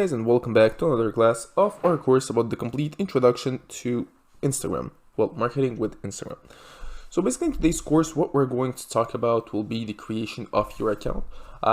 guys, and welcome back to another class of our course about the complete introduction to Instagram. Well, marketing with Instagram. So basically in today's course, what we're going to talk about will be the creation of your account.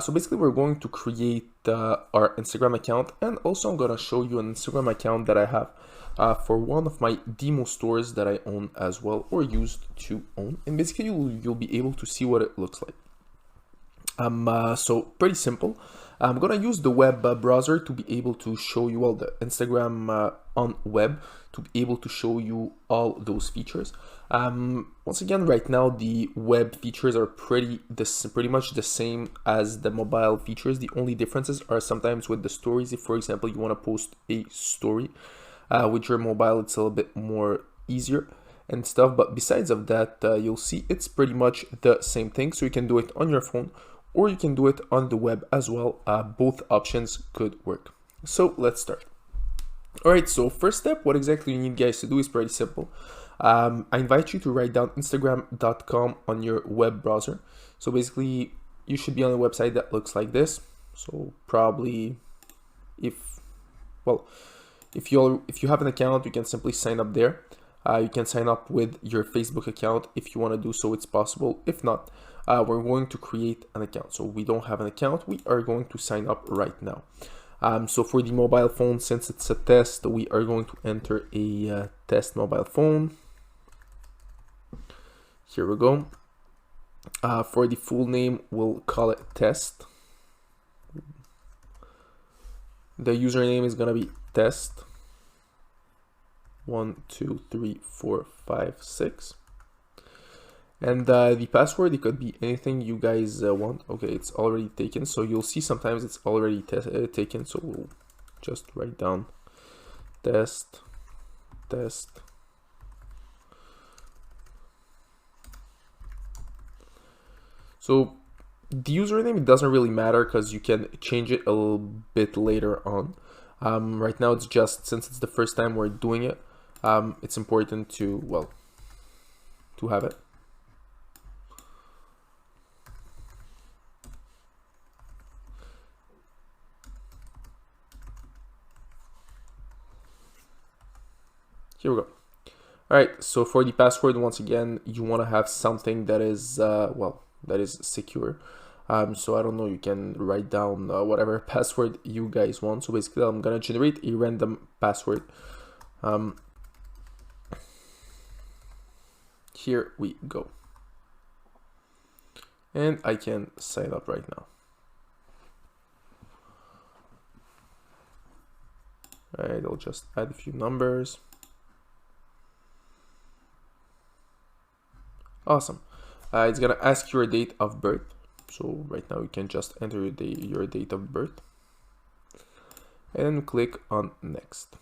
So basically we're going to create our Instagram account, and also I'm going to show you an Instagram account that I have for one of my demo stores that I own as well, or used to own. And basically you'll be able to see what it looks like. So pretty simple. I'm gonna use the web browser to be able to show you all the Instagram on web, to be able to show you all those features. Once again, right now the web features are pretty much the same as the mobile features. The only differences are sometimes with the stories. If, for example, you want to post a story with your mobile, it's a little bit more easier and stuff. But besides of that, you'll see it's pretty much the same thing. So you can do it on your phone, or you can do it on the web as well. Both options could work. So let's start. All right, so first step, what exactly you need guys to do is pretty simple. I invite you to write down instagram.com on your web browser. So basically you should be on a website that looks like this. So probably if you have an account, you can simply sign up there. You can sign up with your Facebook account if you want to do so, it's possible. If not, we're going to create an account. So we don't have an account, we are going to sign up right now. So for the mobile phone, since it's a test, we are going to enter a test mobile phone. Here we go. For the full name, we'll call it test. The username is gonna be test 1 2 3 4 5 6, and the password, it could be anything you guys want. Okay, it's already taken, so you'll see sometimes it's already taken, so we'll just write down test. So the username, it doesn't really matter because you can change it a little bit later on. Right now it's just, since it's the first time we're doing it, it's important to have it. Here we go. All right, so for the password, once again, you want to have something that is that is secure. So I don't know, you can write down whatever password you guys want. So basically I'm gonna generate a random password. Here we go, and I can sign up right now. All right, I'll just add a few numbers. Awesome. It's gonna ask your date of birth. So right now you can just enter your date of birth and click on next.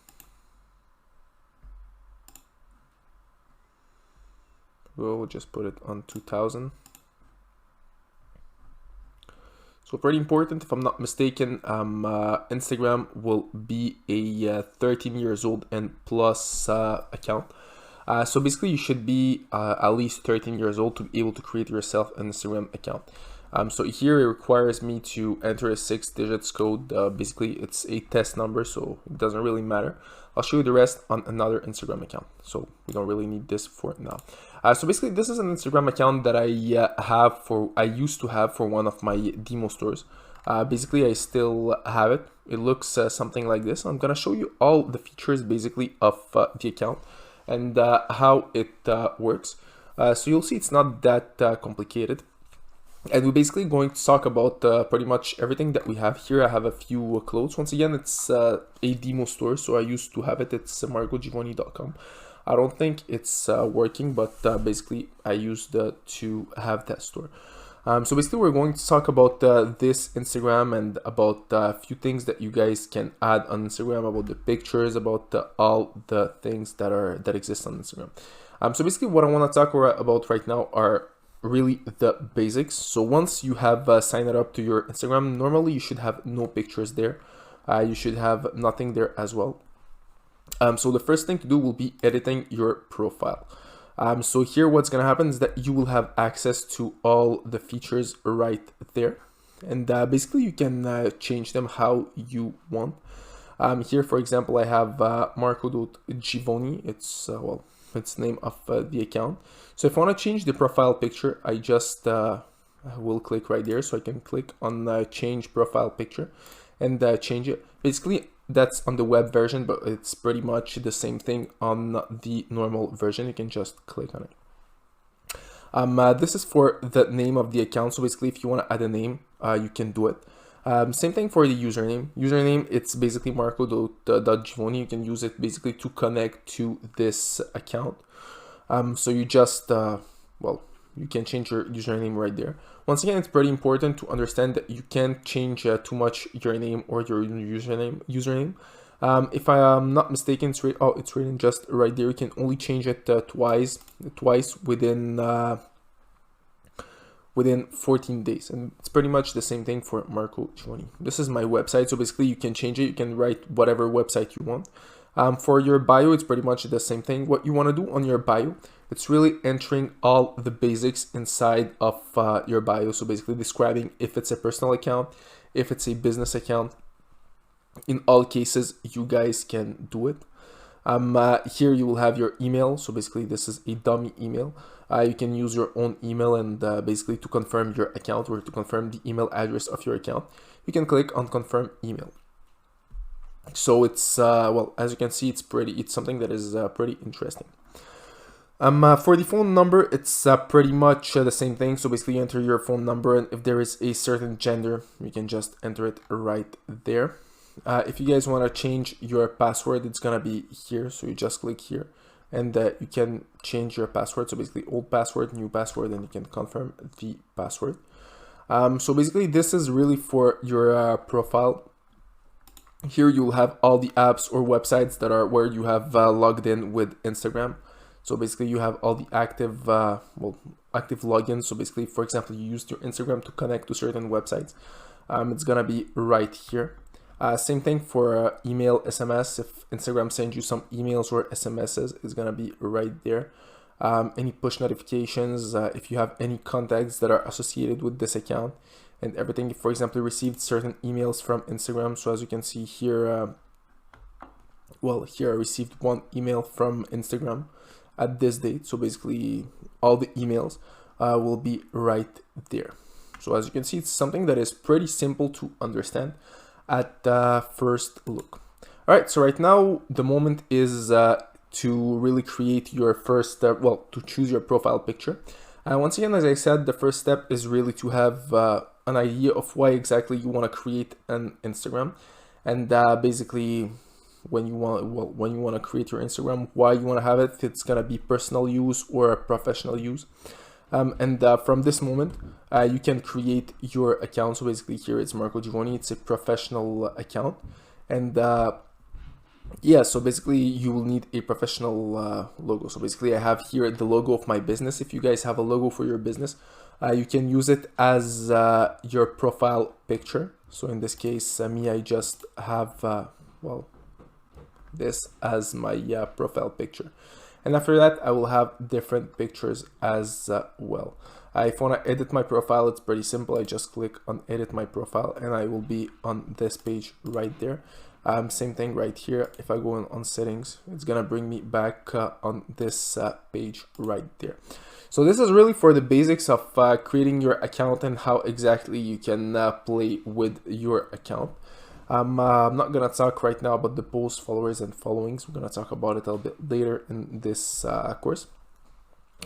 We'll just put it on 2000. So pretty important, if I'm not mistaken, Instagram will be a 13 years old and plus account. So basically you should be at least 13 years old to be able to create yourself an Instagram account. So here it requires me to enter a 6-digit code. Basically it's a test number, so it doesn't really matter. I'll show you the rest on another Instagram account, so we don't really need this for now. So basically this is an Instagram account that I used to have for one of my demo stores. Basically I still have it. It looks something like this. I'm gonna show you all the features basically of the account and how it works. So you'll see it's not that complicated. And we're basically going to talk about pretty much everything that we have here. I have a few clothes. Once again, it's a demo store, so I used to have it. It's margogivoni.com. I don't think it's working, but basically I used to have that store. So basically we're going to talk about this Instagram and about a few things that you guys can add on Instagram, about the pictures, about all the things that exist on Instagram. So basically what I want to talk about right now are really the basics. So once you have signed up to your Instagram, normally you should have no pictures there. You should have nothing there as well. So the first thing to do will be editing your profile. So here what's gonna happen is that you will have access to all the features right there, and basically you can change them how you want. Here, for example, I have Marco.Givoni. It's well, it's the name of the account. So if I want to change the profile picture, I just will click right there. So I can click on change profile picture and change it. Basically, that's on the web version, but it's pretty much the same thing on the normal version. You can just click on it. This is for the name of the account. So basically, if you want to add a name, you can do it. Same thing for the username. Username, it's basically Marco.Givoni. You can use it basically to connect to this account. So you just, well, you can change your username right there. Once again, it's pretty important to understand that you can't change too much your name or your username. If I am not mistaken, it's written just right there. You can only change it twice within 14 days, and it's pretty much the same thing for Marco.Givoni. This is my website, so basically you can change it. You can write whatever website you want. For your bio, it's pretty much the same thing. What you want to do on your bio, it's really entering all the basics inside of your bio. So basically describing if it's a personal account, if it's a business account. In all cases, you guys can do it. Here you will have your email. So basically this is a dummy email. You can use your own email, and basically to confirm your account or to confirm the email address of your account, you can click on confirm email. So it's well, as you can see, it's something that is pretty interesting. For the phone number, it's pretty much the same thing. So basically you enter your phone number, and if there is a certain gender, you can just enter it right there. If you guys want to change your password, it's gonna be here. So you just click here, and you can change your password. So basically old password, new password, and you can confirm the password. So basically this is really for your profile. Here you will have all the apps or websites that are where you have logged in with Instagram. So basically you have all the active active logins. So basically, for example, you used your Instagram to connect to certain websites. It's gonna be right here. Same thing for email, SMS. If Instagram sends you some emails or SMSs, it's gonna be right there. Any push notifications, if you have any contacts that are associated with this account, and everything. If, for example, you received certain emails from Instagram. So as you can see here, well, here I received one email from Instagram at this date. So basically all the emails will be right there. So as you can see, it's something that is pretty simple to understand at first look. All right, so right now the moment is to really create your first well, to choose your profile picture. Once again, as I said, the first step is really to have an idea of why exactly you want to create an Instagram, and basically when you want to create your Instagram, why you want to have it, if it's gonna be personal use or professional use. And from this moment, you can create your account. So basically here it's Marco.Givoni, it's a professional account. And yeah, so basically you will need a professional logo. So basically I have here the logo of my business. If you guys have a logo for your business, you can use it as your profile picture. So in this case, me, I just have, well, this as my profile picture. And after that, I will have different pictures as well. If I want to edit my profile, it's pretty simple. I just click on edit my profile and I will be on this page right there. Same thing right here. If I go on settings, it's gonna bring me back on this page right there. So this is really for the basics of creating your account and how exactly you can play with your account. I'm not gonna talk right now about the posts, followers, and followings. We're gonna talk about it a little bit later in this course.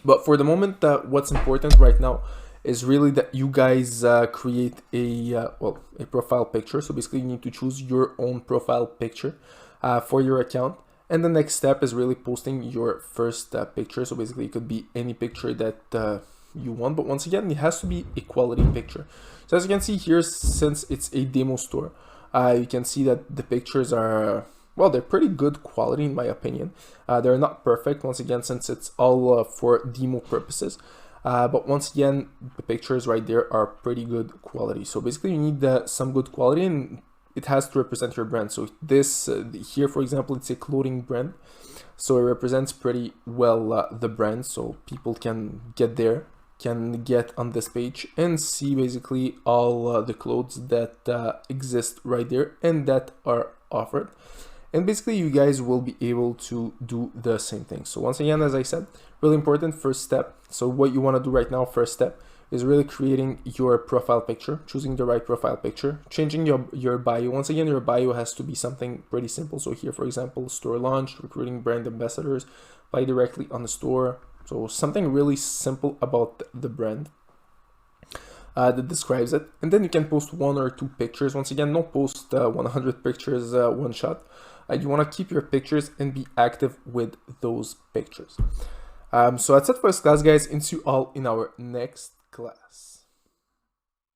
But for the moment, what's important right now is really that you guys create a profile picture. So basically you need to choose your own profile picture for your account. And the next step is really posting your first picture. So basically it could be any picture that you want, but once again, it has to be a quality picture. So as you can see here, since it's a demo store, you can see that the pictures are, well, they're pretty good quality in my opinion. They're not perfect, once again, since it's all for demo purposes. But once again, the pictures right there are pretty good quality. So basically you need some good quality, and it has to represent your brand. So this here, for example, it's a clothing brand. So it represents pretty well the brand. So people can get there, can get on this page and see basically all the clothes that exist right there and that are offered. And basically you guys will be able to do the same thing. So once again, as I said, really important first step. So what you want to do right now, first step, is really creating your profile picture, choosing the right profile picture, changing your bio. Once again, your bio has to be something pretty simple. So here, for example, store launch, recruiting brand ambassadors, buy directly on the store. So something really simple about the brand that describes it. And then you can post 1 or 2 pictures. Once again, don't post 100 pictures one shot. You want to keep your pictures and be active with those pictures. So that's it for this class, guys. And see you all in our next class.